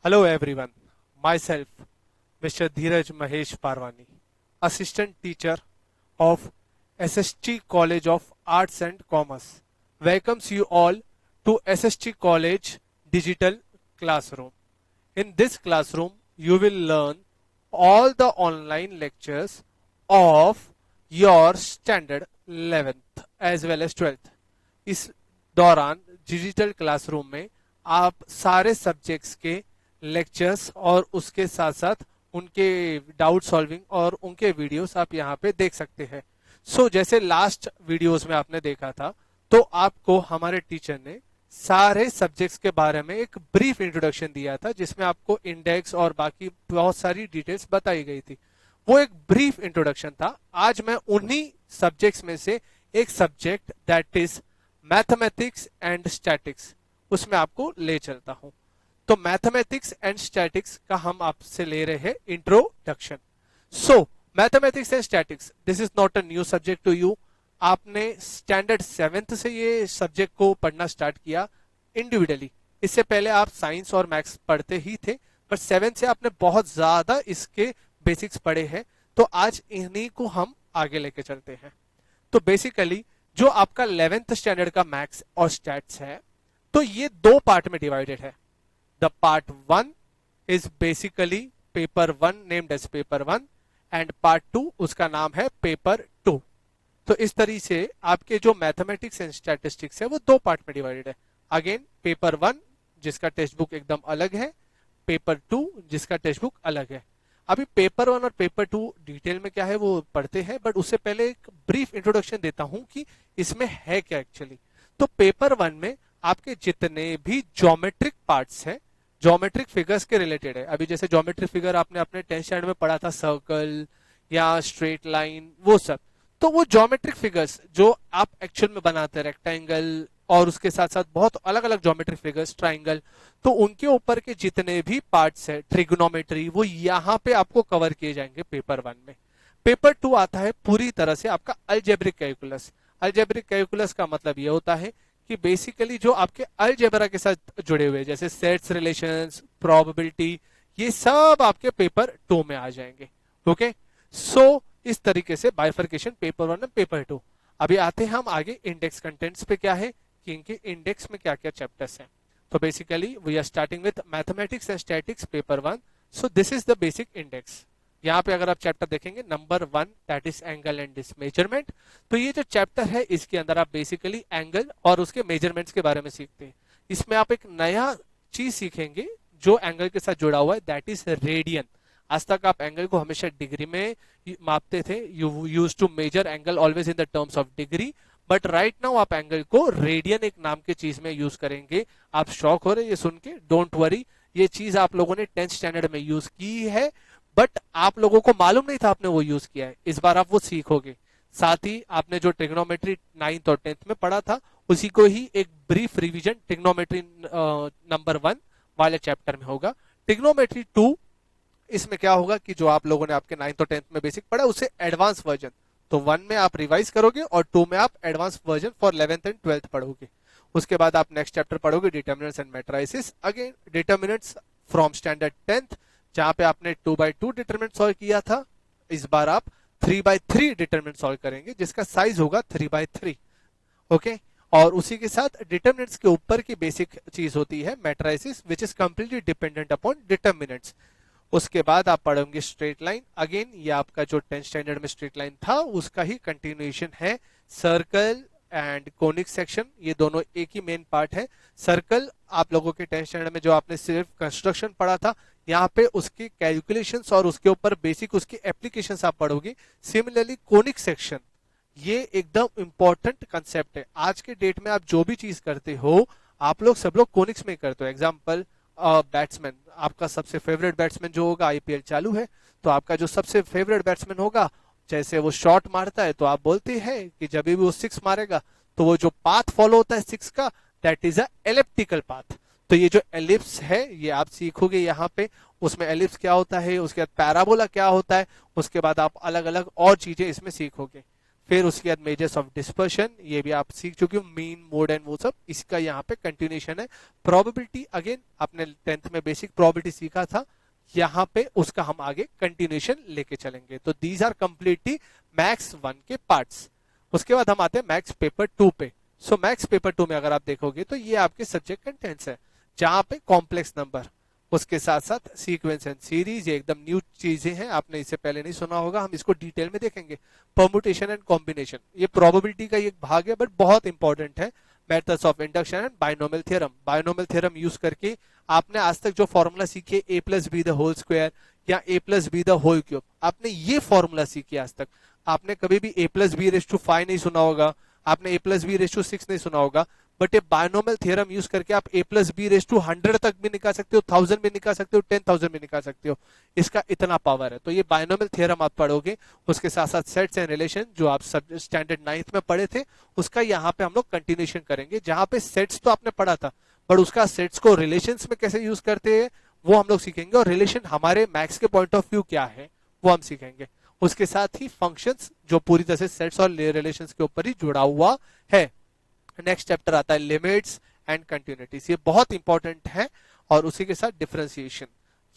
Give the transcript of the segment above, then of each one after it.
Hello everyone, myself Mr. Dheeraj Mahesh Parwani, Assistant Teacher of SST College of Arts and Commerce, welcomes you all to SST College Digital Classroom. In this classroom, you will learn all the online lectures of your standard 11th as well as 12th. इस दौरान digital classroom में आप सारे subjects के lectures और उसके साथ साथ उनके डाउट सॉल्विंग और उनके वीडियोस आप यहाँ पे देख सकते हैं। जैसे लास्ट वीडियोस में आपने देखा था, तो आपको हमारे टीचर ने सारे सब्जेक्ट्स के बारे में एक ब्रीफ इंट्रोडक्शन दिया था, जिसमें आपको इंडेक्स और बाकी बहुत सारी डिटेल्स बताई गई थी। वो एक ब्रीफ इंट्रोडक्शन था। आज मैं उन्हीं सब्जेक्ट्स में से एक subject that is mathematics and statics, उसमें आपको ले चलता हूं। तो मैथमेटिक्स एंड स्टैटिक्स का हम आपसे ले रहे हैं introduction. Mathematics and statics, this is not a new subject to you. आपने स्टैंडर्ड 7th से ये सब्जेक्ट को पढ़ना स्टार्ट किया इंडिविजुअली। इससे पहले आप साइंस और मैथ्स पढ़ते ही थे, पर 7th से आपने बहुत ज्यादा इसके बेसिक्स पढ़े हैं। तो आज इन्हीं को हम आगे लेके चलते हैं। तो बेसिकली जो आपका 11th स्टैंडर्ड का मैथ्स और स्टैट्स है, तो ये दो पार्ट में डिवाइडेड है। The part 1 is basically paper 1 named as paper 1 and part 2 उसका नाम है पेपर 2। तो इस तरीके से आपके जो मैथमेटिक्स एंड स्टैटिस्टिक्स है वो दो पार्ट में डिवाइडेड है। अगेन पेपर 1 जिसका टेक्स्ट बुक एकदम अलग है, पेपर 2 जिसका टेक्स्ट बुक अलग है। अभी पेपर 1 और पेपर 2 डिटेल में क्या है वो पढ़ते हैं, बट उससे पहले एक ब्रीफ इंट्रोडक्शन देता हूं कि इसमें है क्या एक्चुअली। तो पेपर 1 में आपके जितने भी ज्योमेट्रिक पार्ट्स हैं, ज्योमेट्रिक फिगर्स के रिलेटेड है। अभी जैसे ज्योमेट्रिक फिगर आपने अपने 10th स्टैंडर्ड में पढ़ा था, सर्कल या स्ट्रेट लाइन, वो सब। तो वो ज्योमेट्रिक फिगर्स जो आप एक्चुअल में बनाते हैं, रेक्टेंगल और उसके साथ साथ बहुत अलग अलग ज्योमेट्रिक फिगर्स, ट्राइंगल, तो उनके ऊपर के जितने भी पार्ट्स है, ट्रिग्नोमेट्री, वो यहाँ पे आपको कवर किए जाएंगे पेपर 1 में। पेपर 2 आता है पूरी तरह से आपका अलजेब्रिक कैलकुलस। अलजेब्रिक कैलकुलस का मतलब ये होता है कि बेसिकली जो आपके अलजेब्रा के साथ जुड़े हुए जैसे सेट्स, रिलेशंस, प्रोबेबिलिटी, ये सब आपके पेपर 2 में आ जाएंगे। ओके, इस तरीके से बाइफर्केशन पेपर 1 और पेपर 2। अभी आते हैं हम आगे इंडेक्स कंटेंट्स पे, क्या है कि इनके इंडेक्स में क्या क्या चैप्टर्स हैं। तो basically we are starting with mathematics and statics paper 1। This is the basic index. यहाँ पे अगर आप चैप्टर देखेंगे number 1 that is angle and this measurement. तो ये जो चैप्टर है इसके अंदर आप बेसिकली एंगल और उसके मेजरमेंट्स के बारे में सीखते हैं। इसमें आप एक नया चीज सीखेंगे जो एंगल के साथ जुड़ा हुआ है, दैट इज रेडियन। आज तक आप एंगल को हमेशा डिग्री में मापते थे, you use to measure angle always in the terms of degree, but right now आप एंगल को रेडियन एक नाम की चीज में यूज करेंगे। आप शॉक हो रहे हैं ये सुन के? डोंट वरी, ये चीज आप लोगों ने 10th स्टैंडर्ड में यूज की है, बट आप लोगों को मालूम नहीं था आपने वो यूज किया है। इस बार आप वो सीखोगे। साथ ही आपने जो ट्रिग्नोमेट्री 9th और 10th में पढ़ा था, उसी को ही एक ब्रीफ रिवीजन ट्रिग्नोमेट्री नंबर 1 वाले चैप्टर में होगा। ट्रिग्नोमेट्री 2, इसमें क्या होगा कि जो आप लोगों ने आपके 9th और 10th में बेसिक पढ़ा उससे एडवांस वर्जन। तो 1 में आप रिवाइज करोगे और 2 में आप advance version for 11th and 12th पढ़ोगे। उसके बाद आप नेक्स्ट चैप्टर पढ़ोगे determinants and matrices. Again determinants from standard 10th, जहां पे आपने 2x2 डिटरमिनेंट सॉल्व किया था, इस बार आप 3x3 डिटरमिनेंट सॉल्व करेंगे जिसका साइज होगा 3x3। ओके, और उसी के साथ डिटरमिनेंट्स के ऊपर की बेसिक चीज होती है matrices, which is completely dependent upon determinants. उसके बाद आप पढ़ोगे स्ट्रेट लाइन। अगेन ये आपका जो 10th स्टैंडर्ड में स्ट्रेट लाइन था उसका ही कंटिन्यूएशन है। सर्कल एंड कोनिक सेक्शन, ये दोनों एक ही मेन पार्ट है। सर्कल आप लोगों के 10th स्टैंडर्ड में जो आपने सिर्फ कंस्ट्रक्शन पढ़ा था, यहाँ पे उसके कैलकुलेशंस और उसके ऊपर बेसिक उसके एप्लीकेशंस आप पढ़ोगे। सिमिलरली कोनिक सेक्शन, ये एकदम इंपॉर्टेंट कंसेप्ट है। आज के डेट में आप जो भी चीज करते हो, आप लोग सब लोग कोनिक्स में करते हो। एग्जाम्पल, बैट्समैन, आपका सबसे फेवरेट बैट्समैन जो होगा, आईपीएल चालू है तो आपका जो सबसे फेवरेट बैट्समैन होगा, जैसे वो शॉट मारता है तो आप बोलते हैं कि जब भी वो 6 मारेगा तो वो जो पाथ फॉलो होता है 6 का, that is a elliptical path. तो ये जो एलिप्स है ये आप सीखोगे यहाँ पे। उसमें एलिप्स क्या होता है, उसके बाद पैराबोला क्या होता है, उसके बाद आप अलग अलग और चीजें इसमें सीखोगे। फिर उसके बाद मेजर्स ऑफ डिस्पर्शन, ये भी आप सीख चुके हो, मीन मोड एंड वो सब, इसका यहाँ पे कंटिन्यूशन है। प्रोबेबिलिटी अगेन आपने 10th में बेसिक प्रोबेबिलिटी सीखा था, यहाँ पे उसका हम आगे कंटिन्यूशन लेके चलेंगे। तो दीज आर कंप्लीटली मैथ्स 1 के पार्ट्स। उसके बाद हम आते हैं मैथ्स पेपर 2 पे। सो मैथ्स पेपर 2 में अगर आप देखोगे तो ये आपके सब्जेक्ट कंटेंट्स है, जहां पे कॉम्प्लेक्स नंबर, उसके साथ साथ सीक्वेंस एंड सीरीज, ये एकदम न्यू चीजें हैं, आपने इससे पहले नहीं सुना होगा, हम इसको डिटेल में देखेंगे। परमुटेशन एंड कॉम्बिनेशन, ये प्रोबेबिलिटी का एक भाग है बट बहुत इंपॉर्टेंट है। Methods of induction and binomial theorem, binomial theorem use करके आपने आज तक जो फॉर्मूला सीखे A plus B the whole square या A plus B the whole cube, आपने ये फॉर्मूला सीखी आज तक। आपने कभी भी A plus B raise to 5 नहीं सुना होगा, आपने A plus B raise to 6 नहीं सुना होगा, बट ये बायनोमियल थ्योरम यूज करके आप ए प्लस बी रेस टू 100 तक भी निकाल सकते हो, 1000 भी निकाल सकते हो, 10,000 भी निकाल सकते हो। इसका इतना पावर है। तो ये बायनोमियल थ्योरम आप पढ़ोगे, उसके साथ साथ सेट्स एंड रिलेशन जो आप स्टैंडर्ड 9th में पढ़े थे, उसका यहाँ पे हम लोग कंटिन्यूशन करेंगे। जहां पे सेट्स तो आपने पढ़ा था, पर उसका सेट्स को रिलेशंस में कैसे यूज करते हैं वो हम लोग सीखेंगे, और रिलेशन हमारे मैथ्स के पॉइंट ऑफ व्यू क्या है वो हम सीखेंगे। उसके साथ ही फंक्शंस जो पूरी तरह से सेट्स और रिलेशंस के ऊपर ही जुड़ा हुआ है। नेक्स्ट चैप्टर आता है लिमिट्स एंड कंटिन्यूटीज, ये बहुत इंपॉर्टेंट है, और उसी के साथ डिफरेंशिएशन,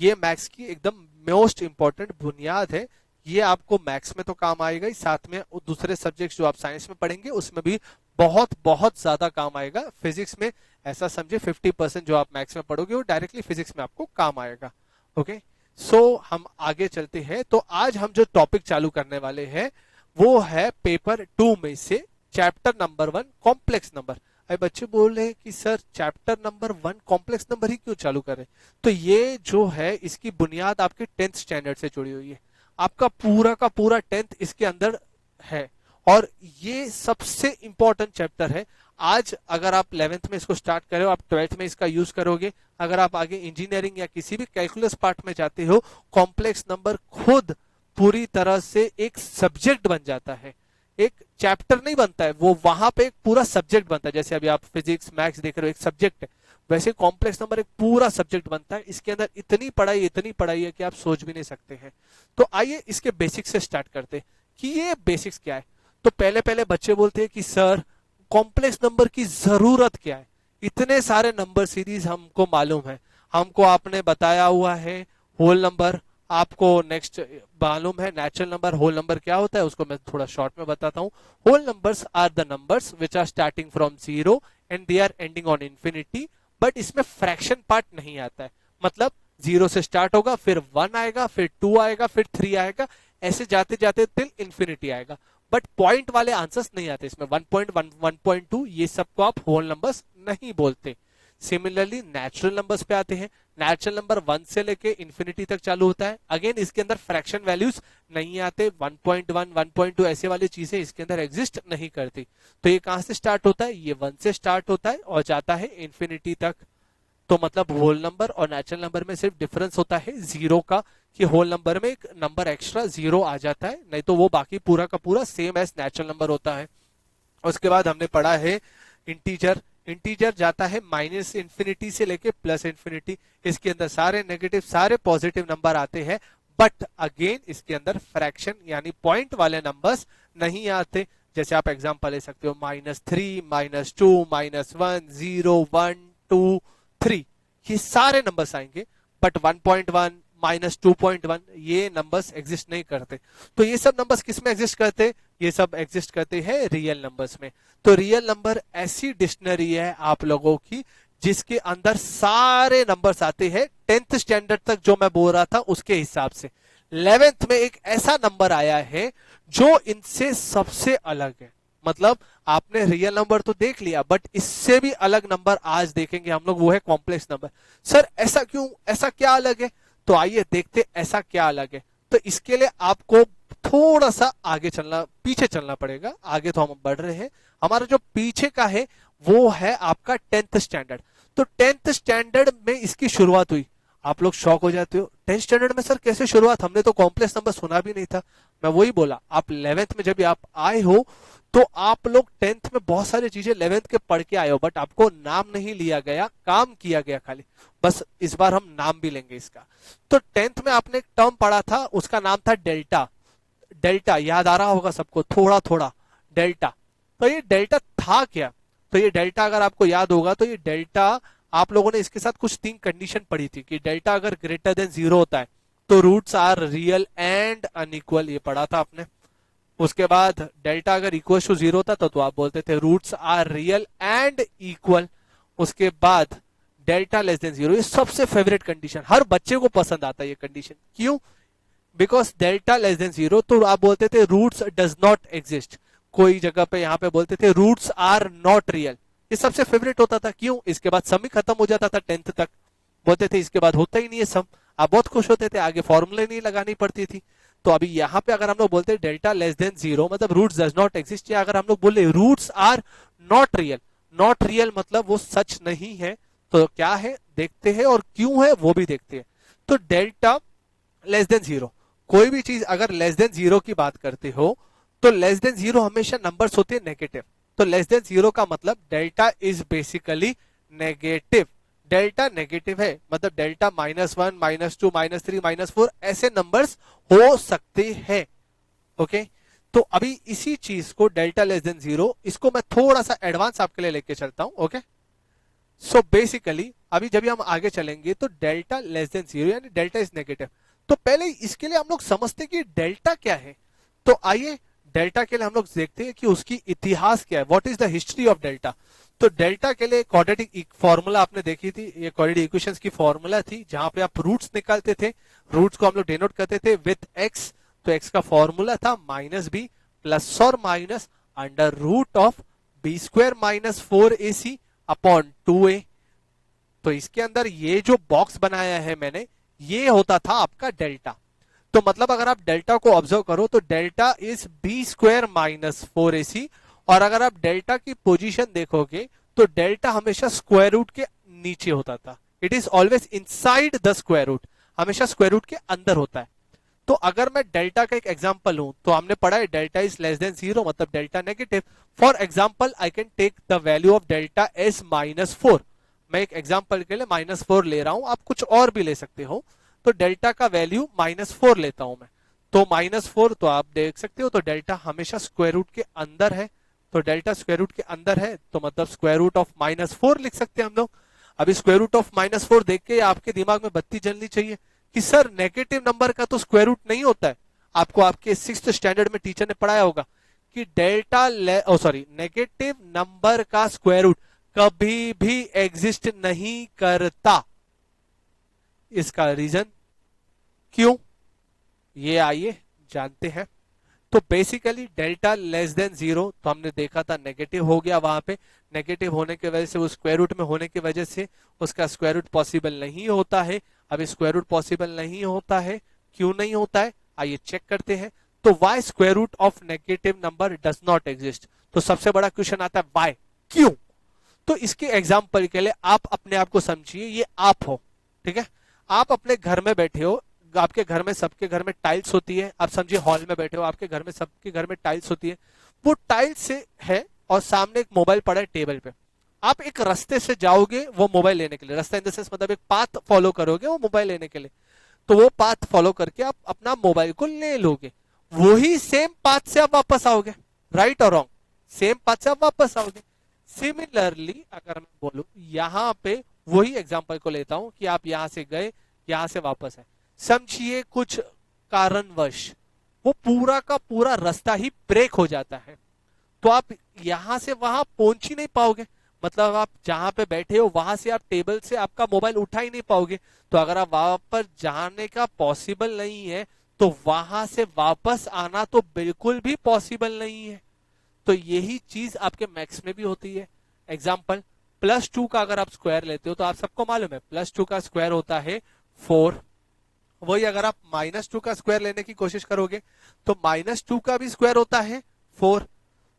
ये मैथ्स की एकदम मोस्ट इंपॉर्टेंट बुनियाद है। ये आपको मैथ्स में तो काम आएगा ही, साथ में दूसरे सब्जेक्ट्स जो आप साइंस में पढ़ेंगे उसमें भी बहुत बहुत ज्यादा काम आएगा। फिजिक्स में ऐसा समझे 50% जो आप मैथ्स में पढ़ोगे वो डायरेक्टली फिजिक्स में आपको काम आएगा। ओके, सो हम आगे चलते हैं। तो आज हम जो टॉपिक चालू करने वाले हैं वो है पेपर 2 में से चैप्टर नंबर 1 कॉम्प्लेक्स नंबर। अरे बच्चे बोल रहे हैं कि sir chapter number 1 complex number ही क्यों चालू कर रहे हैं? तो ये जो है इसकी बुनियाद आपके 10th स्टैंडर्ड से जुड़ी हुई है, आपका पूरा का पूरा 10th इसके अंदर है, और ये सबसे इंपॉर्टेंट चैप्टर है। आज अगर आप 11th में इसको स्टार्ट करो, आप 12th में इसका यूज करोगे, अगर आप आगे इंजीनियरिंग या किसी भी कैलकुलस पार्ट में जाते हो, कॉम्प्लेक्स नंबर खुद पूरी तरह से एक सब्जेक्ट बन जाता है, एक चैप्टर नहीं बनता है, वो वहां पे एक पूरा सब्जेक्ट बनता है। जैसे अभी आप फिजिक्स मैथ्स देख रहे हो, एक सब्जेक्ट है, वैसे कॉम्प्लेक्स नंबर एक पूरा सब्जेक्ट बनता है। इसके अंदर इतनी पढ़ाई है कि आप सोच भी नहीं सकते हैं। तो आइए इसके बेसिक्स से स्टार्ट करते हैं कि ये बेसिक्स क्या है। तो पहले पहले बच्चे बोलते हैं कि सर कॉम्प्लेक्स नंबर की जरूरत क्या है, इतने सारे नंबर सीरीज हमको मालूम है, हमको आपने बताया हुआ है होल नंबर, आपको नेक्स्ट मालूम है नेचुरल नंबर। होल नंबर क्या होता है उसको मैं थोड़ा शॉर्ट में बताता हूं। Whole numbers are the numbers which are starting from 0 and they are ending on infinity, but इसमें फ्रैक्शन पार्ट नहीं आता है। मतलब 0 से स्टार्ट होगा, फिर 1 आएगा, फिर 2 आएगा, फिर 3 आएगा, ऐसे जाते जाते टिल इंफिनिटी आएगा, बट पॉइंट वाले आंसर्स नहीं आते इसमें। 1.1 1.2 ये सबको आप होल नंबर्स नहीं बोलते। सिमिलरली नेचुरल नंबर्स पे आते हैं, नेचुरल नंबर 1 से लेके इंफिनिटी तक चालू होता है। अगेन इसके अंदर फ्रैक्शन वैल्यूज नहीं आते, 1.1 1.2 ऐसे वाली चीजें इसके अंदर एग्जिस्ट नहीं करती। तो ये कहां से स्टार्ट होता है? ये 1 से स्टार्ट होता है और जाता है इंफिनिटी तक। तो मतलब होल नंबर और नेचुरल नंबर में सिर्फ डिफरेंस होता है 0 का, कि होल नंबर में एक नंबर एक्स्ट्रा 0 आ जाता है, नहीं तो वो बाकी पूरा का पूरा सेम एज नेचुरल नंबर होता है। उसके बाद हमने पढ़ा है इंटीजर। इंटीजर जाता है माइनस इंफिनिटी से लेके प्लस इंफिनिटी, इसके अंदर सारे नेगेटिव सारे पॉजिटिव नंबर आते हैं, बट अगेन इसके अंदर फ्रैक्शन यानी पॉइंट वाले नंबर्स नहीं आते। जैसे आप एग्जांपल ले सकते हो -3 -2 -1 0 1 2 3, ये सारे नंबर्स आएंगे, बट 1.1 -2.1 ये नंबर्स एग्जिस्ट नहीं करते। तो ये सब नंबर्स किस में एग्जिस्ट करते? ये सब एग्जिस्ट करते हैं रियल नंबर्स में। तो रियल नंबर ऐसी डिक्शनरी है आप लोगों की जिसके अंदर सारे नंबर्स आते हैं 10th स्टैंडर्ड तक, जो मैं बोल रहा था उसके हिसाब से। 11th में एक ऐसा नंबर आया है जो इनसे सबसे अलग है। मतलब आपने रियल नंबर तो देख लिया, बट इससे भी अलग नंबर आज देखेंगे हम लोग, वो है कॉम्प्लेक्स नंबर। सर ऐसा क्यों, ऐसा क्या अलग है? तो आइए देखते ऐसा क्या अलग है। तो इसके लिए आपको थोड़ा सा आगे चलना, पीछे चलना पड़ेगा। आगे तो हम बढ़ रहे हैं, हमारा जो पीछे का है वो है आपका 10th स्टैंडर्ड। तो 10th स्टैंडर्ड में इसकी शुरुआत हुई। आप लोग शॉक हो जाते हो, 10th स्टैंडर्ड में सर कैसे शुरुआत, हमने तो कॉम्प्लेक्स नंबर सुना भी नहीं था। मैं वही बोला, आप 11th में जब आप आए हो तो आप लोग 10th में बहुत सारी चीजें 11th के पढ़ के आए हो, बट आपको नाम नहीं लिया गया, काम किया गया खाली। बस इस बार हम नाम भी लेंगे इसका। तो 10th में आपने एक टर्म पढ़ा था, उसका नाम था डेल्टा। डेल्टा याद आ रहा होगा सबको थोड़ा थोड़ा। डेल्टा। तो ये डेल्टा था क्या? तो ये डेल्टा अगर आपको याद होगा तो ये डेल्टा आप लोगों ने इसके साथ कुछ 3 कंडीशन पढ़ी थी कि डेल्टा अगर ग्रेटर देन 0 होता है तो roots are real and unequal, ये पढ़ा था आपने। उसके बाद डेल्टा अगर इक्वल टू 0 होता तो आप बोलते थे roots are real and equal. उसके बाद डेल्टा लेस देन 0, ये सबसे फेवरेट कंडीशन, हर बच्चे को पसंद आता है ये कंडीशन। क्यों? बिकॉज डेल्टा लेस देन 0 तो आप बोलते थे रूट्स डज नॉट एग्जिस्ट। कोई जगह पे यहाँ पे बोलते थे रूट्स आर नॉट रियल, ये सबसे फेवरेट होता था। क्यों? इसके बाद सम ही खत्म हो जाता था 10th तक, बोलते थे इसके बाद होता ही नहीं है सम, आप बहुत खुश होते थे, आगे फॉर्मूले नहीं लगानी पड़ती थी। तो अभी यहाँ पे अगर हम लोग बोलते हैं डेल्टा लेस देन 0 मतलब रूट्स डज नॉट एग्जिस्ट, या अगर हम लोग बोले roots are not real, not real मतलब वो सच नहीं है, तो क्या है देखते हैं और क्यों है वो भी देखते हैं। तो डेल्टा लेस देन 0, कोई भी चीज अगर लेस देन 0 की बात करते हो तो लेस देन 0 हमेशा नंबर्स होते हैं नेगेटिव। तो लेस देन 0 का मतलब delta is basically negative. Delta negative है मतलब डेल्टा -1, -2, -3, -4 ऐसे नंबर्स हो सकते हैं। ओके, तो अभी इसी चीज को डेल्टा लेस देन 0, इसको मैं थोड़ा सा एडवांस आपके लिए लेके चलता हूं। ओके, सो बेसिकली अभी जब हम आगे चलेंगे तो डेल्टा लेस देन 0 यानी डेल्टा इज नेगेटिव। तो पहले इसके लिए हम लोग समझते कि डेल्टा क्या है। तो आइए डेल्टा के लिए हम लोग देखते हैं कि उसकी इतिहास क्या है, what is the history of delta. तो डेल्टा के लिए क्वाड्रेटिक फॉर्मूला आपने देखी थी, ये क्वाड्रेटिक इक्वेशंस की फॉर्मूला थी जहां पे आप रूट्स निकालते थे, रूट्स को हम लोग डिनोट करते थे विथ एक्स। तो एक्स का फॉर्मूला था -b प्लस और minus under root of b² - 4ac upon 2a। तो इसके अंदर ये जो बॉक्स बनाया है मैंने, ये होता था आपका डेल्टा। तो मतलब अगर आप डेल्टा को ऑब्जर्व करो तो डेल्टा इज b² - 4ac, और अगर आप डेल्टा की पोजीशन देखोगे तो डेल्टा हमेशा स्क्वायर रूट के नीचे होता था। It is always inside the square root, हमेशा स्क्वायर रूट के अंदर होता है। तो अगर मैं डेल्टा का एक एग्जांपल हूं तो हमने पढ़ा है डेल्टा इज लेस देन 0 मतलब delta negative. For example I can take the value of delta as -4। मैं एक एग्जांपल के लिए -4 ले रहा हूं, आप कुछ और भी ले सकते हो। तो डेल्टा का वैल्यू -4 लेता हूं मैं, तो -4 तो आप देख सकते हो तो डेल्टा हमेशा स्क्वायर रूट के अंदर है। तो डेल्टा स्क्वायर रूट के अंदर है तो मतलब स्क्वायर रूट ऑफ -4 लिख सकते हैं हम लोग। अभी स्क्वायर रूट ऑफ -4 देख के आपके दिमाग में बत्ती जलनी चाहिए कि सर नेगेटिव नंबर का तो स्क्वायर रूट नहीं होता है। आपको आपके 6th स्टैंडर्ड में टीचर ने पढ़ाया होगा कि नेगेटिव नंबर का स्क्वायर रूट कभी भी एग्जिस्ट नहीं करता। इसका रीजन क्यों, ये आइए जानते हैं। तो बेसिकली डेल्टा लेस देन 0 तो हमने देखा था नेगेटिव हो गया, वहां पे नेगेटिव होने की वजह से वो स्क्वायर रूट में होने की वजह से उसका स्क्वायर रूट पॉसिबल नहीं होता है। अब स्क्वायर रूट पॉसिबल नहीं होता है, क्यों नहीं होता है आइए चेक करते हैं। तो why square root of negative number does not exist. तो सबसे बड़ा क्वेश्चन आता है वाई, क्यों। तो इसके एग्जाम्पल के लिए आप अपने आप को समझिए, ये आप हो, ठीक है, आप अपने घर में बैठे हो, आपके घर में सबके घर में टाइल्स होती है, आप समझिए हॉल में बैठे हो, आपके घर में सबके घर में टाइल्स होती है, वो टाइल्स से है और सामने एक मोबाइल पड़ा है टेबल पे। आप एक रास्ते से जाओगे वो मोबाइल लेने के लिए, रास्ता इन द सेंस मतलब एक पाथ फॉलो करोगे वो मोबाइल लेने के लिए, तो वो पाथ फॉलो करके आप अपना मोबाइल को ले लोगे, वही सेम पाथ से आप वापस आओगे, राइट और रॉन्ग, सेम पाथ से आप वापस आओगे। सिमिलरली अगर मैं बोलूं यहां पे वही एग्जांपल को लेता हूं कि आप यहां से गए, यहां से वापस है, समझिए कुछ कारणवश वो पूरा का पूरा रास्ता ही ब्रेक हो जाता है, तो आप यहां से वहां पहुंच ही नहीं पाओगे, मतलब आप जहां पे बैठे हो वहां से आप टेबल से आपका मोबाइल उठा ही नहीं पाओगे। तो अगर आप वहां पर जाने का पॉसिबल नहीं है तो वहां से वापस आना तो बिल्कुल भी पॉसिबल नहीं है। तो यही चीज आपके मैथ्स में भी होती है। एग्जाम्पल +2 का अगर आप स्क्वायर लेते हो तो आप सबको मालूम है +2 का स्क्वायर होता है 4। वही अगर आप -2 का स्क्वायर लेने की कोशिश करोगे तो -2 का भी स्क्वायर होता है 4।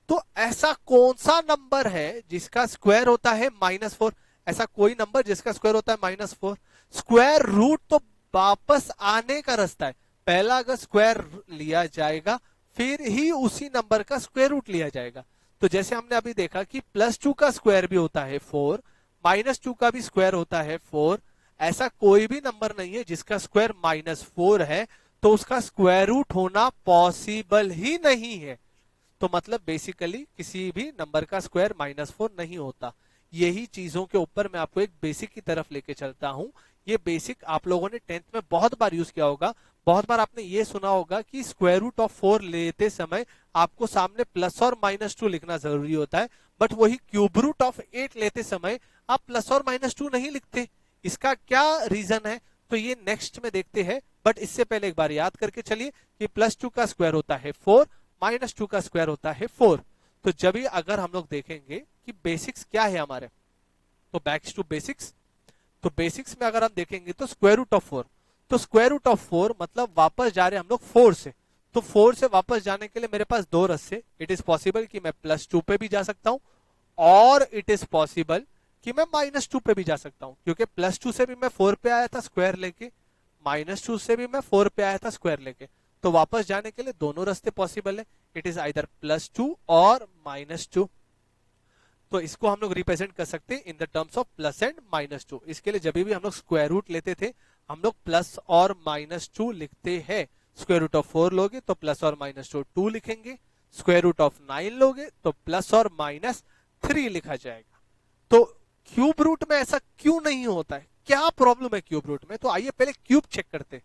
तो ऐसा कौन सा नंबर है जिसका स्क्वायर होता है -4? ऐसा कोई नंबर जिसका स्क्वायर होता है -4? स्क्वायर रूट तो वापस आने का रास्ता है, पहला अगर स्क्वायर लिया जाएगा फिर ही उसी नंबर का स्क्वायर रूट लिया जाएगा। तो जैसे हमने अभी देखा कि +2 का स्क्वायर भी होता है 4, -2 का भी स्क्वायर होता है 4, ऐसा कोई भी नंबर नहीं है जिसका स्क्वायर -4 है, तो उसका स्क्वायर रूट होना पॉसिबल ही नहीं है। तो मतलब बेसिकली किसी भी नंबर का स्क्वायर -4 नहीं होता। यही चीजों के ऊपर मैं आपको एक बेसिक की तरफ लेके चलता हूं। ये बेसिक आप लोगों ने 10th में बहुत बार यूज किया होगा। बहुत बार आपने ये सुना होगा कि स्क्वायर रूट ऑफ 4 लेते समय आपको सामने प्लस और -2 लिखना जरूरी होता है, बट वही क्यूब रूट ऑफ 8 लेते समय आप प्लस और -2 नहीं लिखते। इसका क्या रीजन है, तो ये नेक्स्ट में देखते हैं। बट इससे पहले एक बार याद करके चलिए कि +2 का स्क्वायर होता है 4, -2 का स्क्वायर होता है 4। तो जब भी अगर हम लोग देखेंगे कि बेसिक्स क्या है हमारे, तो बैक्स टू बेसिक्स। तो बेसिक्स में अगर हम देखेंगे तो स्क्वायर रूट ऑफ 4, तो स्क्वायर रूट ऑफ 4 मतलब वापस जा रहे हैं हम लोग 4 से। तो 4 से वापस जाने के लिए मेरे पास दो रास्ते। इट इज पॉसिबल कि मैं +2 पे भी जा सकता हूं, और इट इज पॉसिबल कि मैं -2 पे भी जा सकता हूं, क्योंकि +2 से भी मैं 4 पे आया था स्क्वायर लेके, -2 से भी मैं 4 पे आया था स्क्वायर लेके। तो वापस जाने के लिए दोनों रास्ते पॉसिबल है। इट इज आइदर +2 और -2। तो इसको हम लोग रिप्रेजेंट कर सकते हैं इन the terms of plus and -2। इसके लिए जब भी हम लोग स्क्वायर रूट लेते थे, हम लोग प्लस और -2 लिखते हैं। स्क्वायर रूट ऑफ 4 लोगे तो प्लस और -2 लिखेंगे। स्क्वायर रूट ऑफ 9 लोगे तो प्लस और -3 लिखा जाएगा। तो क्यूब रूट में ऐसा क्यों नहीं होता है, क्या प्रॉब्लम है क्यूब रूट में? तो आइए पहले क्यूब चेक करते हैं।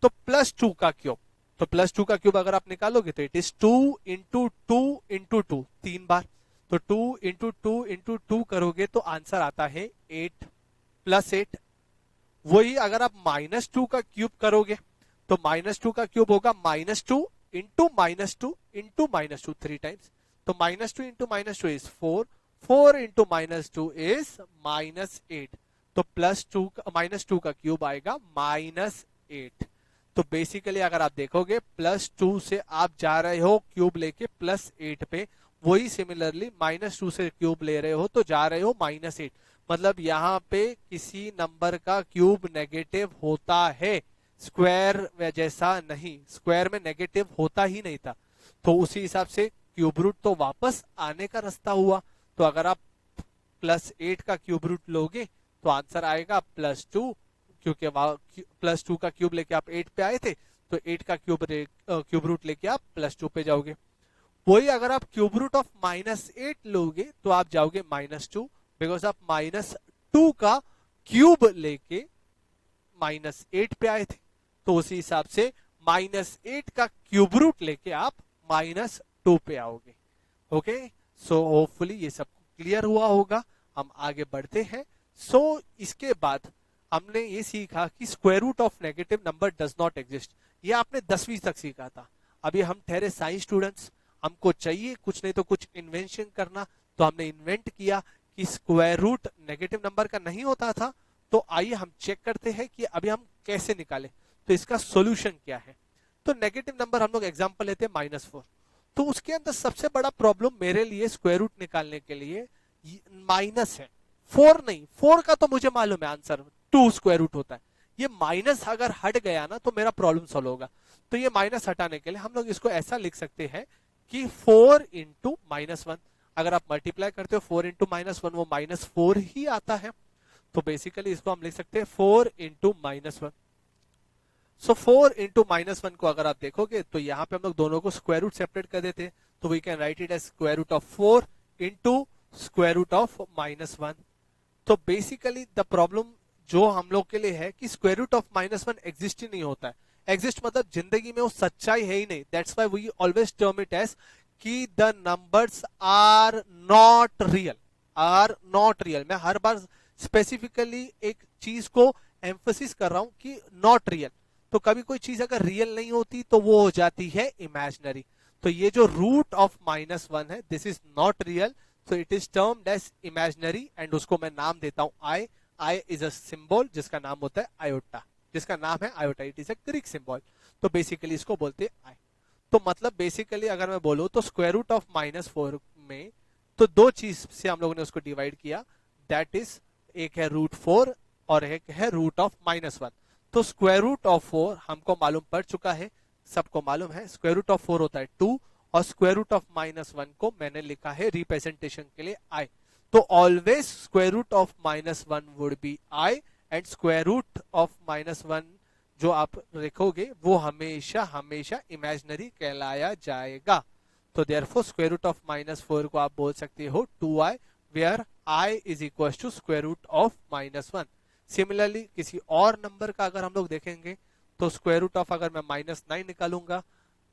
तो +2 का क्यूब, तो +2 का क्यूब अगर आप निकालोगे तो इट इज 2 इंटू 2 इंटू 2, 3 बार। तो 2 इंटू 2 इंटू 2 करोगे तो आंसर आता है 8 +8। वही अगर आप -2 का क्यूब करोगे तो -2 का क्यूब होगा -2 इंटू -2 इंटू -2 3 टाइम्स। तो -2 इंटू -2 इज 4, 4 इंटू -2 इज -8। तो -2 का क्यूब आएगा -8। तो बेसिकली अगर आप देखोगे +2 से आप जा रहे हो क्यूब लेके +8 पे, वही सिमिलरली -2 से क्यूब ले रहे हो तो जा रहे हो -8। मतलब यहाँ पे किसी नंबर का क्यूब नेगेटिव होता है, स्क्वायर जैसा नहीं। स्क्वायर में नेगेटिव होता ही नहीं था, तो उसी हिसाब से क्यूब रूट तो वापस आने का रास्ता हुआ। तो अगर आप +8 का क्यूब रूट लोगे तो आंसर आएगा +2, क्योंकि +2 का क्यूब लेके आप 8 पे आए थे, तो 8 का क्यूब रूट लेके आप +2 पे जाओगे। वही अगर आप क्यूब रूट ऑफ -8 लोगे तो आप जाओगे -2, बिकॉज आप -2 का क्यूब लेके -8 पे आए थे। तो उसी हिसाब से -8 का क्यूब रूट लेके आप -2 पे आओगे। ओके, सो होपफुली ये सब क्लियर हुआ होगा। हम आगे बढ़ते हैं। सो इसके बाद हमने ये सीखा कि square root of negative number does not exist. ये आपने 10वीं तक सीखा था। अभी हम ठहरे साइंस स्टूडेंट्स, हमको चाहिए कुछ नहीं तो कुछ इन्वेंशन करना। तो हमने इन्वेंट किया कि स्क्वायर रूट नेगेटिव नंबर का नहीं होता था। तो आइए हम चेक करते हैं कि अभी हम कैसे निकालें, तो इसका सॉल्यूशन क्या है। तो नेगेटिव नंबर हम लोग एग्जांपल लेते हैं -4। तो उसके अंदर सबसे बड़ा प्रॉब्लम मेरे लिए स्क्वायर रूट निकालने के लिए माइनस है, 4 नहीं। 4 का तो मुझे मालूम है आंसर 2 स्क्वायर रूट होता है। ये माइनस अगर हट गया ना तो मेरा प्रॉब्लम सॉल्व होगा। तो ये माइनस हटाने के लिए हम लोग इसको ऐसा लिख सकते हैं कि 4 इंटू -1। अगर आप मल्टीप्लाई करते हो 4 इंटू -1, वो -4 ही आता है। तो बेसिकली इसको हम लिख सकते हैं 4 इंटू -1। सो 4 इंटू -1 को अगर आप देखोगे तो यहाँ पे हम लोग दोनों को स्क्वायर रूट सेपरेट कर देते हैं। तो we can write it as square root of 4 into square root of -1। तो बेसिकली द प्रॉब्लम जो हम लोग के लिए है कि स्क्वायर रूट ऑफ -1 एग्जिस्ट ही नहीं होता है। एग्जिस्ट मतलब जिंदगी में वो सच्चाई है ही नहीं। That's why we always term it as कि the numbers are not real, are not real. मैं हर बार स्पेसिफिकली एक चीज को एम्फोसिस कर रहा हूं कि नॉट रियल। तो कभी कोई चीज अगर रियल नहीं होती तो वो हो जाती है इमेजिनरी। तो ये जो रूट ऑफ -1 है, this is not real, so it is termed as imaginary, and उसको मैं नाम देता हूं I। I is a symbol जिसका नाम होता है आयोटा, जिसका नाम है iota. It is a Greek symbol. तो बेसिकली इसको बोलते हैं I। तो मतलब बेसिकली अगर मैं बोलूं तो स्क्वायर रूट ऑफ -4 में तो दो चीज से हम लोगों ने उसको डिवाइड किया। दैट इज एक है √4 और एक है रूट ऑफ -1। तो स्क्वायर रूट ऑफ 4 हमको मालूम पड़ चुका है, सबको मालूम है स्क्वायर रूट ऑफ 4 होता है 2, और स्क्वायर रूट ऑफ -1 को मैंने लिखा है रिप्रेजेंटेशन के लिए I। तो always square root of -1 would be I, and square root of -1 जो आप लिखोगे वो हमेशा हमेशा इमेजिनरी कहलाया जाएगा। तो देयरफॉर स्क्वायर रूट ऑफ -4 को आप बोल सकते हो 2i, where i is equal to square root of -1। Similarly किसी और नंबर का अगर हम लोग देखेंगे तो स्क्वायर रूट ऑफ, अगर मैं -9 निकालूंगा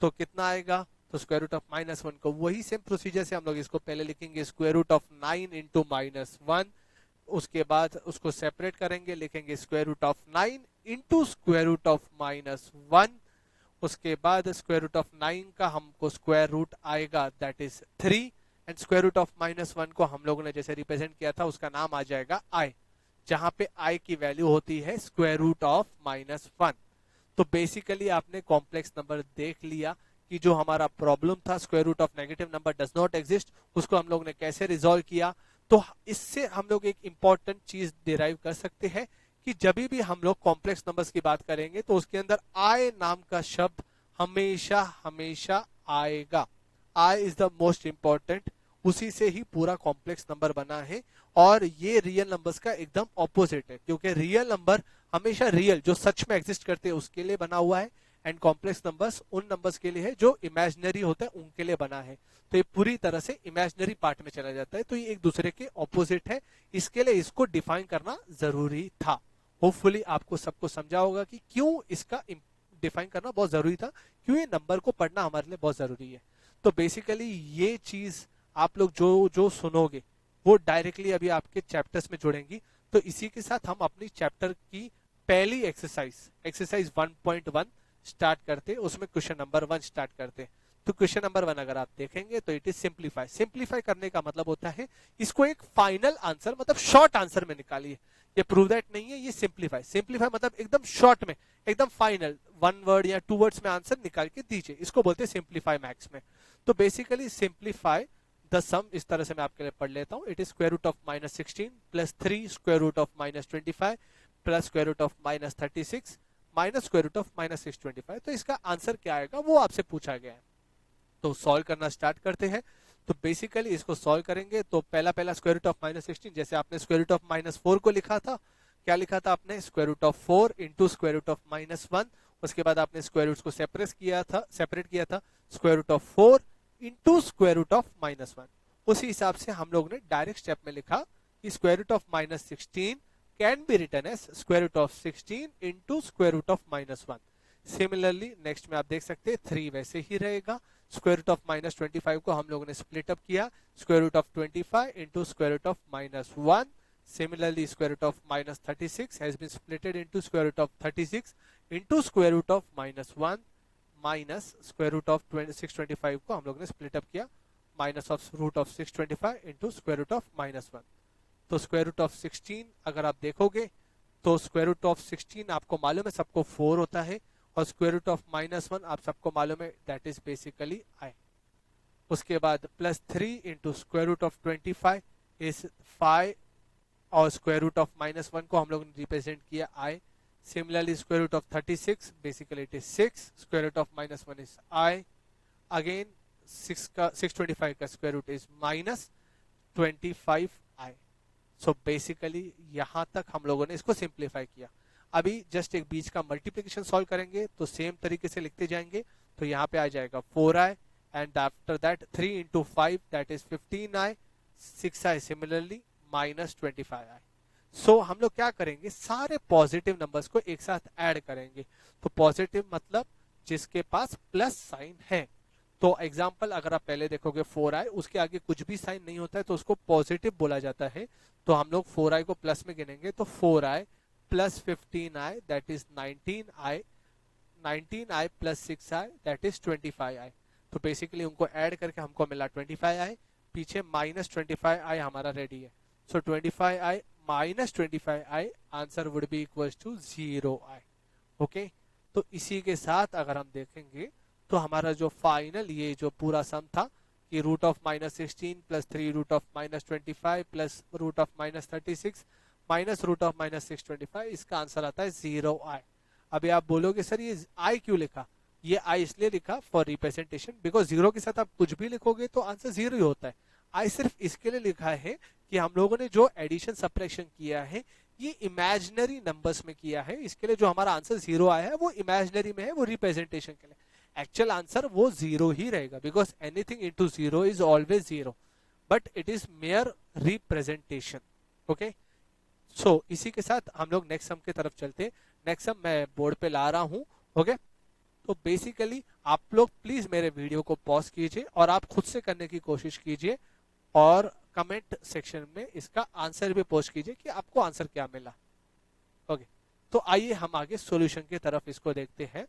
तो कितना आएगा, तो स्क्वायर रूट ऑफ -1 को वही सेम प्रोसीजर से हम लोग इसको पहले लिखेंगे स्क्वायर रूट ऑफ 9 इंटू -1, उसके बाद उसको सेपरेट करेंगे, लिखेंगे square root of 9 into square root of -1, उसके बाद स्क्वायर रूट ऑफ 9 का हमको स्क्वायर रूट आएगा that is 3, and square root of -1 को हम लोगों ने जैसे रिप्रेजेंट किया था उसका नाम आ जाएगा i, जहां पे i की वैल्यू होती है स्क्वायर रूट ऑफ -1। तो बेसिकली आपने कॉम्प्लेक्स नंबर देख लिया कि जो हमारा प्रॉब्लम था square root of negative number does not exist, उसको हम लोग ने कैसे रिजॉल्व किया। तो इससे हम लोग एक इंपॉर्टेंट चीज डिराइव कर सकते हैं कि जब भी हम लोग कॉम्प्लेक्स नंबर्स की बात करेंगे तो उसके अंदर आई नाम का शब्द हमेशा हमेशा आएगा। I is the most important, उसी से ही पूरा कॉम्प्लेक्स नंबर बना है, और ये रियल नंबर्स का एकदम ऑपोजिट है, क्योंकि रियल नंबर हमेशा रियल जो सच में एग्जिस्ट करते हैं उसके लिए बना हुआ है, एंड कॉम्प्लेक्स नंबर्स उन नंबर्स के लिए है जो इमेजिनरी होता है उनके लिए बना है। तो ये पूरी तरह से इमेजिनरी पार्ट में चला जाता है, तो ये एक दूसरे के ऑपोजिट है, इसके लिए इसको डिफाइन करना जरूरी था। होपफुली आपको सबको समझा होगा कि क्यों इसका डिफाइन करना बहुत जरूरी था, क्यों ये नंबर को पढ़ना हमारे लिए बहुत जरूरी है। तो बेसिकली ये चीज आप लोग जो जो सुनोगे वो डायरेक्टली अभी आपके चैप्टर्स में जुड़ेंगी। तो इसी के साथ हम अपनी चैप्टर की पहली एक्सरसाइज 1.1 स्टार्ट करते, उसमें क्वेश्चन नंबर 1 स्टार्ट करते। तो क्वेश्चन नंबर 1 अगर आप देखेंगे तो इट इज सिंप्लीफाई। सिंप्लीफाई करने का मतलब होता है इसको एक फाइनल आंसर मतलब शॉर्ट आंसर में निकालिए। ये प्रूव दैट नहीं है, ये सिंप्लीफाई। सिंप्लीफाई मतलब एकदम शॉर्ट में, एकदम फाइनल 1 वर्ड या 2 वर्ड्स में आंसर निकाल के दीजिए, इसको बोलते हैं सिंप्लीफाई मैथ्स में। तो बेसिकली सिंप्लीफाई द सम इस तरह से मैं आपके लिए पढ़ लेता हूं। It is square root of -16 plus 3 square root of -25 plus square root of -36 minus square root of -625। तो इसका आंसर क्या आएगा वो आपसे पूछा गया है। तो सॉल्व करना स्टार्ट करते हैं। तो बेसिकली इसको सॉल्व करेंगे तो पहला स्क्वायर रूट ऑफ -16, जैसे आपने स्क्वायर रूट ऑफ -4 को लिखा था, क्या लिखा था आपने, square root of 4 into square root of -1। उसके बाद आपने स्क्वायर रूट को सेपरेट किया था square root of 4 into square root of -1। उसी हिसाब से हम लोग ने डायरेक्ट स्टेप में लिखा कि square root of -16 can be written as square root of 16 into square root of -1। Similarly next में आप देख सकते हैं 3 वैसे ही रहेगा। स्क्वायर रूट ऑफ -25 को हम लोगों ने स्प्लिट अप किया, square root of 25 into square root of -1। Similarly square root of -36 has been splitted into square root of 36 into square root of -1 minus square root of 625 को हम लोग ने split up किया, minus of root of 625 into square root of -1। तो square root of 16 अगर आप देखोगे तो स्क्वायर रूट ऑफ 16 आपको मालूम है सबको 4 होता है, और स्क्वायर रूट ऑफ -1 आप सबको मालूम है दैट इज बेसिकली i। उसके बाद plus 3 into square root of 25 is 5, और स्क्वायर रूट ऑफ -1 को हम लोग ने रिप्रेजेंट किया i। Similarly square root of 36 basically it is 6, square root of -1 is i। Again 625 का square root is -25i। So basically यहां तक हम लोगों ने इसको सिंप्लीफाई किया। अभी जस्ट एक बीच का मल्टीप्लिकेशन सॉल्व करेंगे तो सेम तरीके से लिखते जाएंगे। तो यहाँ पे आ जाएगा 4i and after that 3 into 5 that is 15i, 6i similarly -25i। सो हम लोग क्या करेंगे, सारे पॉजिटिव नंबर्स को एक साथ ऐड करेंगे। तो पॉजिटिव मतलब जिसके पास प्लस साइन है। तो एग्जाम्पल अगर आप पहले देखोगे 4i, उसके आगे कुछ भी साइन नहीं होता है तो उसको पॉजिटिव बोला जाता है। तो हम लोग 4i को प्लस में गिनेंगे तो 4i plus 15i that is 19i, 19i plus 6i that is 25i। तो बेसिकली उनको ऐड करके हमको मिला 25i, पीछे -25i हमारा रेडी है। So 25i minus 25i answer would be equal to 0i। Okay, तो इसी के साथ अगर हम देखेंगे तो हमारा जो फाइनल ये जो पूरा सम था कि root of -16 plus 3 root of -25 plus root of -36 minus root of -625, इसका आंसर आता है 0i। अभी आप बोलोगे सर ये i क्यों लिखा, ये i इसलिए लिखा फॉर रिप्रेजेंटेशन, बिकॉज 0 के साथ आप कुछ भी लिखोगे तो आंसर 0 ही होता है। i सिर्फ इसके लिए लिखा है कि हम लोगों ने जो एडिशन सब्ट्रैक्शन किया है ये इमेजिनरी नंबर्स में किया है, इसके लिए जो हमारा आंसर 0 आया है वो इमेजिनरी में है, वो रिप्रेजेंटेशन के लिए। एक्चुअल आंसर वो 0 ही रहेगा, because anything into 0 is always 0, but it is mere representation. Okay, so इसी के साथ हम लोग नेक्स्ट सम की तरफ चलते हैं। नेक्स्ट सम मैं बोर्ड पे ला रहा हूं। ओके, तो बेसिकली आप लोग प्लीज मेरे वीडियो को पॉज कीजिए और आप खुद से करने की कोशिश कीजिए और कमेंट सेक्शन में इसका आंसर भी पोस्ट कीजिए कि आपको आंसर क्या मिला। ओके, तो आइए हम आगे सॉल्यूशन की तरफ इसको देखते हैं।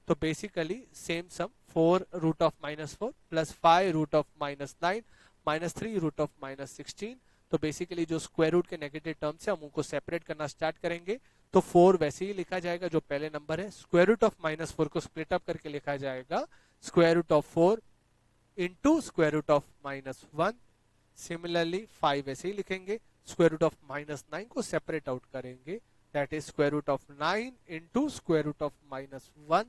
तो basically same sum 4 root of -4 plus 5 root of -9 -3 root of -16। तो बेसिकली जो स्क्वायर रूट के नेगेटिव टर्म्स है हम उनको सेपरेट करना स्टार्ट करेंगे। तो 4 वैसे ही लिखा जाएगा जो पहले नंबर है। स्क्वायर रूट ऑफ -4 को स्प्लिट अप करके लिखा जाएगा square root of 4 into square root of -1। Similarly 5 वैसे ही लिखेंगे। स्क्वायर रूट ऑफ -9 को सेपरेट आउट करेंगे, that is square root of 9 into square root of -1।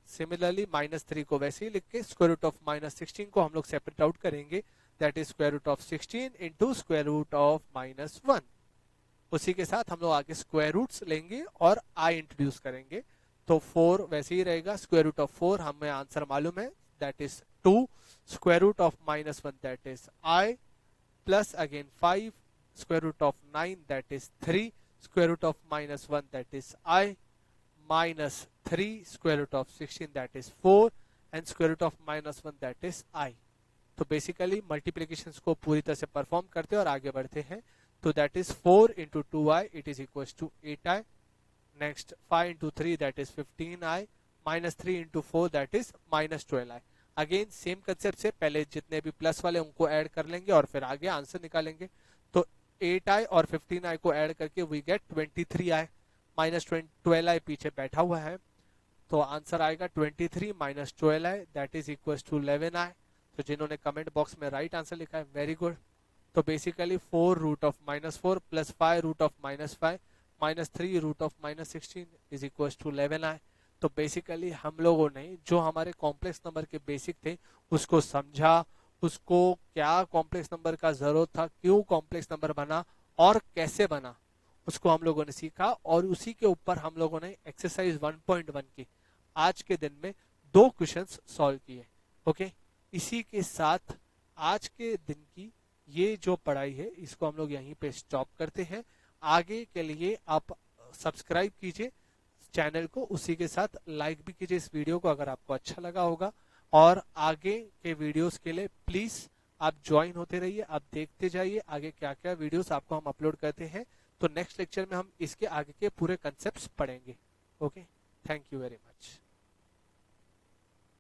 Similarly -3 को वैसे ही लिख के स्क्वायर रूट ऑफ -16 को हम लोग सेपरेट आउट करेंगे, that is square root of 16 into square root of -1। उसी के साथ हम लोग आगे स्क्वायर रूट्स लेंगे और आई इंट्रोड्यूस करेंगे। तो 4 वैसे ही रहेगा, स्क्वायर रूट ऑफ 4 हमें आंसर मालूम है, that is 2। Square root of -1 that is i, plus again 5 square root of 9 that is 3, square root of -1 that is i, -3 square root of 16 that is 4 and square root of -1 that is i. तो basically multiplication को पूरी तरह से perform करते हैं और आगे बढ़ते हैं। तो that is 4 into 2i it is equal to 8i। Next 5 into 3 that is 15i, -3 into 4 that is -12i। Again same concept से पहले जितने भी प्लस वाले उनको ऐड कर लेंगे और फिर आगे आंसर निकालेंगे। तो 8i और 15i को ऐड करके वी गेट 23i, -12i पीछे बैठा हुआ है, तो आंसर आएगा 23 -12i that is equal to 11i। तो जिन्होंने कमेंट बॉक्स में राइट आंसर लिखा है, वेरी गुड। तो basically 4 root of -4 plus 5 root of -5 -3 root of -16 is equal to 11i। तो बेसिकली हम लोगों ने जो हमारे कॉम्प्लेक्स नंबर के बेसिक थे उसको समझा, उसको क्या कॉम्प्लेक्स नंबर का जरूरत था, क्यों कॉम्प्लेक्स नंबर बना और कैसे बना, उसको हम लोगों ने सीखा। और उसी के ऊपर हम लोगों ने एक्सरसाइज 1.1 की आज के दिन में 2 क्वेश्चंस सॉल्व किए। ओके, इसी के साथ आज के दिन की ये जो पढ़ाई है इसको हम लोग यहीं पे स्टॉप करते हैं। आगे के लिए आप सब्सक्राइब कीजिए चैनल को, उसी के साथ लाइक भी कीजिए इस वीडियो को अगर आपको अच्छा लगा होगा। और आगे के वीडियोस के लिए प्लीज आप ज्वाइन होते रहिए, आप देखते जाइए आगे क्या क्या वीडियोस आपको हम अपलोड करते हैं। तो नेक्स्ट लेक्चर में हम इसके आगे के पूरे कंसेप्ट्स पढ़ेंगे। Okay, thank you very much.